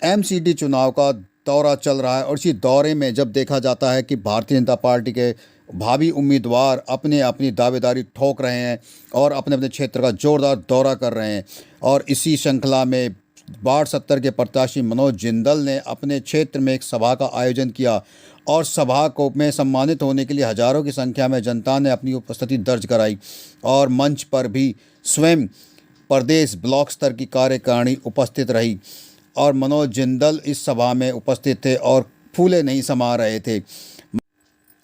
MCD चुनाव का दौरा चल रहा है और इसी दौरे में जब देखा जाता है कि भारतीय जनता पार्टी के भावी उम्मीदवार अपने अपनी दावेदारी ठोक रहे हैं और अपने अपने क्षेत्र का जोरदार दौरा कर रहे हैं। और इसी श्रृंखला में वार्ड 70 के प्रत्याशी मनोज जिंदल ने अपने क्षेत्र में एक सभा का आयोजन किया और सभा को में सम्मानित होने के लिए हज़ारों की संख्या में जनता ने अपनी उपस्थिति दर्ज कराई और मंच पर भी स्वयं प्रदेश ब्लॉक स्तर की कार्यकारिणी उपस्थित रही और मनोज जिंदल इस सभा में उपस्थित थे और फूले नहीं समा रहे थे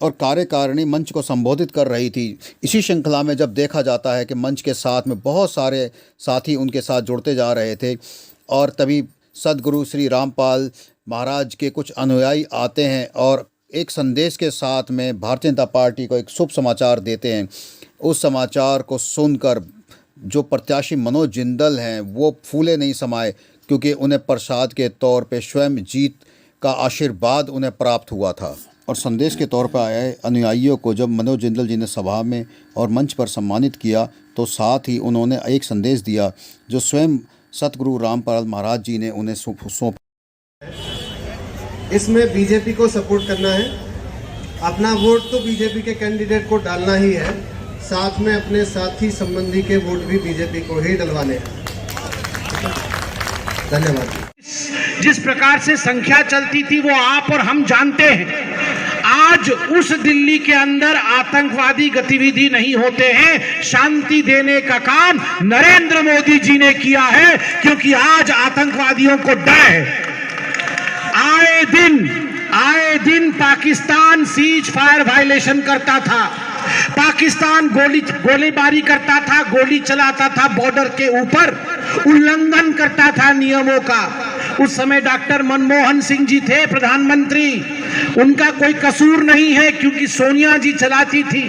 और कार्यकारिणी मंच को संबोधित कर रही थी। इसी श्रृंखला में जब देखा जाता है कि मंच के साथ में बहुत सारे साथी उनके साथ जुड़ते जा रहे थे और तभी सदगुरु श्री रामपाल महाराज के कुछ अनुयायी आते हैं और एक संदेश के साथ में भारतीय जनता पार्टी को एक शुभ समाचार देते हैं। उस समाचार को सुनकर जो प्रत्याशी मनोज जिंदल हैं वो फूले नहीं समाए, क्योंकि उन्हें प्रसाद के तौर पे स्वयं जीत का आशीर्वाद उन्हें प्राप्त हुआ था। और संदेश के तौर पर आए अनुयायियों को जब मनोज जिंदल जी ने सभा में और मंच पर सम्मानित किया तो साथ ही उन्होंने एक संदेश दिया जो स्वयं सतगुरु रामपाल महाराज जी ने उन्हें सौंपा। इसमें बीजेपी को सपोर्ट करना है, अपना वोट तो बीजेपी के कैंडिडेट को डालना ही है, साथ में अपने साथी संबंधी के वोट भी बीजेपी को ही डलवाने हैं। धन्यवाद। जिस प्रकार से संख्या चलती थी वो आप और हम जानते हैं। आज उस दिल्ली के अंदर आतंकवादी गतिविधि नहीं होते हैं। शांति देने का काम नरेंद्र मोदी जी ने किया है, क्योंकि आज आतंकवादियों को डर है। आए दिन पाकिस्तान सीज फायर वायलेशन करता था, पाकिस्तान गोलीबारी करता था, गोली चलाता था बॉर्डर के ऊपर, उल्लंघन करता था नियमों का। उस समय डॉक्टर मनमोहन सिंह जी थे प्रधानमंत्री, उनका कोई कसूर नहीं है क्योंकि सोनिया जी चलाती थी।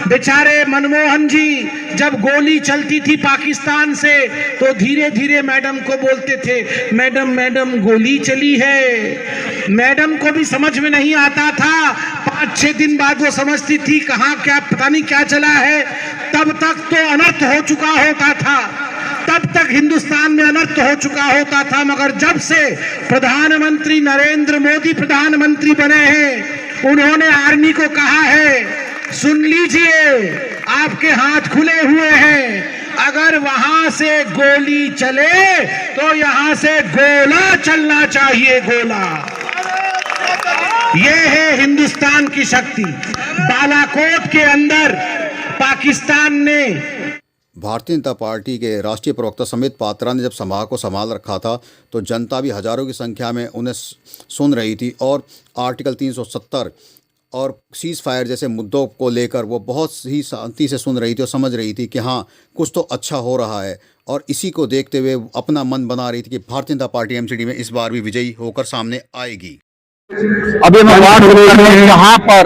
बेचारे मनमोहन जी जब गोली चलती थी पाकिस्तान से तो धीरे धीरे मैडम को बोलते थे, मैडम मैडम गोली चली है। मैडम को भी समझ में नहीं आता था, 5-6 दिन बाद वो समझती थी कहाँ क्या पता नहीं क्या चला है। तब तक तो अनर्थ हो चुका होता था, तब तक हिंदुस्तान में अनर्थ हो चुका होता था। मगर जब से प्रधानमंत्री नरेंद्र मोदी प्रधानमंत्री बने हैं, उन्होंने आर्मी को कहा है, सुन लीजिए आपके हाथ खुले हुए हैं, अगर वहां से गोली चले तो यहां से गोला चलना चाहिए, गोला। ये है हिंदुस्तान की शक्ति। बालाकोट के अंदर पाकिस्तान ने भारतीय जनता पार्टी के राष्ट्रीय प्रवक्ता समित पात्रा ने जब सभा को संभाल रखा था तो जनता भी हजारों की संख्या में उन्हें सुन रही थी और आर्टिकल 370 और सीज फायर जैसे मुद्दों को लेकर वो बहुत ही शांति से सुन रही थी और समझ रही थी कि हाँ कुछ तो अच्छा हो रहा है। और इसी को देखते हुए अपना मन बना रही थी कि भारतीय जनता पार्टी एमसीडी में इस बार भी विजयी होकर सामने आएगी। अभी मैं यहाँ पर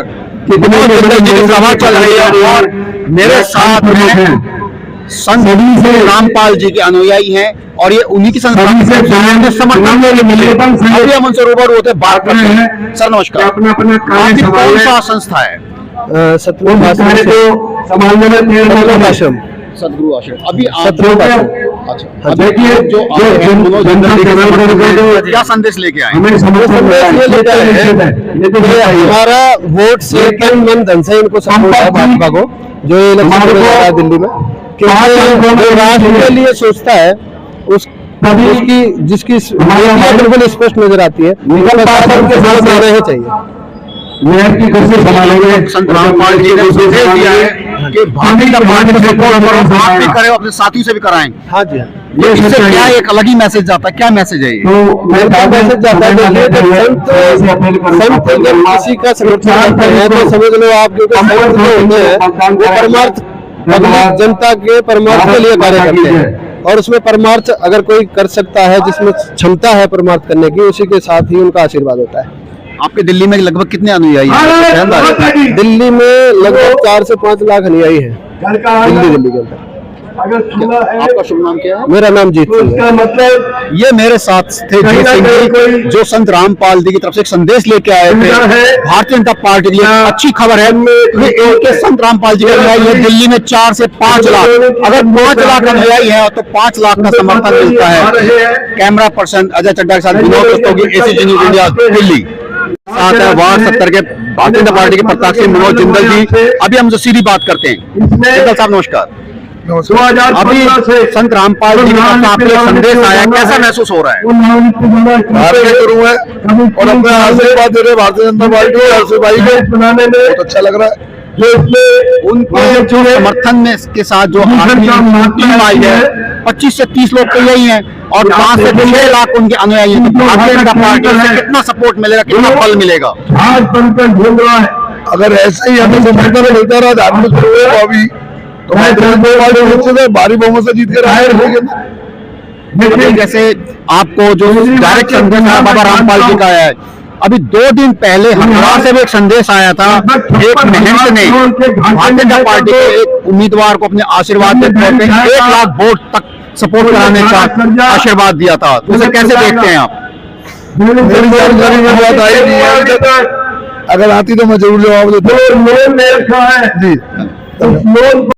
सभा चल रही है और मेरे साथ में संत रामपाल जी के अनुयायी हैं और ये उन्हीं की समर्थन अभी हम उनसे रूबरू होते बात कर रहे हैं। सर नमस्कार, आपकी कौन सा संस्था है? सतगुरु आश्रम। सतगुरु आश्रम। अभी अच्छा, देखिए जो क्या संदेश लेके आए? हमारा वोट से तन मन धन से इनको सपोर्ट है भाजपा को, जो ये इलेक्शन हो रहा है दिल्ली में, क्योंकि राष्ट्र के लिए सोचता है उसकी जिसकी बिल्कुल स्पष्ट नजर आती है, रहना चाहिए। मेयर की कुर्सी संभालेंगे। संत रामपाल जी ने संदेश दिया है कि भारतीय जनता पार्टी को आप भी करें, अपने साथियों से भी कराएं। हाँ जी, ये इससे क्या एक अलग ही मैसेज जाता है? क्या मैसेज है ये? तो मैसेज जाता है संत जब किसी का समर्थन करते हैं तो समझ लो आप, क्योंकि संत जो होते हैं वो परमार्थ जनता के परमार्थ के लिए कार्य करते हैं और उसमें परमार्थ अगर कोई कर सकता है, जिसमें क्षमता है परमार्थ करने की, उसी के साथ ही उनका आशीर्वाद होता है। आपके दिल्ली में लगभग कितने अनुयायी हैं? दिल्ली में लगभग 4 से 5 लाख अनुयायी हैं दिल्ली के अंदर। आपका शुभ नाम क्या है? मेरा नाम जीत सिंह है। मतलब ये मेरे साथ थे जीत सिंह जी, जो संत रामपाल जी की तरफ से एक संदेश लेके आए थे। भारतीय जनता पार्टी के लिए अच्छी खबर है। ये एक संत रामपाल जी का अनुयायी है दिल्ली में 4 से 5 लाख, अगर 5 लाख अनुयायी है तो 5 लाख का समर्थन मिलता है। कैमरा पर्सन अजय चड्डा के साथ Vinod Rastogi, ACG news India, Delhi. साथ है वार्ड 70 के भारतीय जनता पार्टी के प्रत्याशी मनोज जिंदल जी। अभी हम जो सीधी बात करते हैं। जिंदल साहब नमस्कार। अभी संत रामपाल जी की तरफ से आपको एक संदेश आया, कैसा महसूस हो रहा है? भारतीय गुरु है और अपना आशीर्वाद दे रहे भारतीय जनता पार्टी और हर्षित भाई को, बहुत अच्छा लग रहा है। उनके जो समर्थन में के साथ जो टीम आई है 25 से 30 लोग तो यही हैं और 5 से 6 लाख उनके अनुयायी हैं। तो भारतीय जनता पार्टी से कितना सपोर्ट मिलेगा, कितना बल मिलेगा? आज बनकर ढूंढ रहा है, अगर ऐसे ही हमें समर्थन मिलता रहा धार्मिक गुरुओं को अभी, तो मैं जनता पार्टी से भारी बहुमत से जीत कर आए। अभी जैसे आपको जो डायरेक्ट संदेश आया बाबा रामपाल जी का आया है, अभी 2 दिन पहले हरिद्वार से भी एक संदेश आया था। एक महंत ने भारतीय जनता पार्टी के एक उम्मीदवार को अपने आशीर्वाद के तौर पे 1 लाख वोट तक सपोर्ट कराने का आशीर्वाद दिया था। तो उसे कैसे देखते हैं आप? मेरी जानकारी में बात आई नहीं है, अगर आती तो मैं जरूर जवाब देता। लोन ले रखा है जी,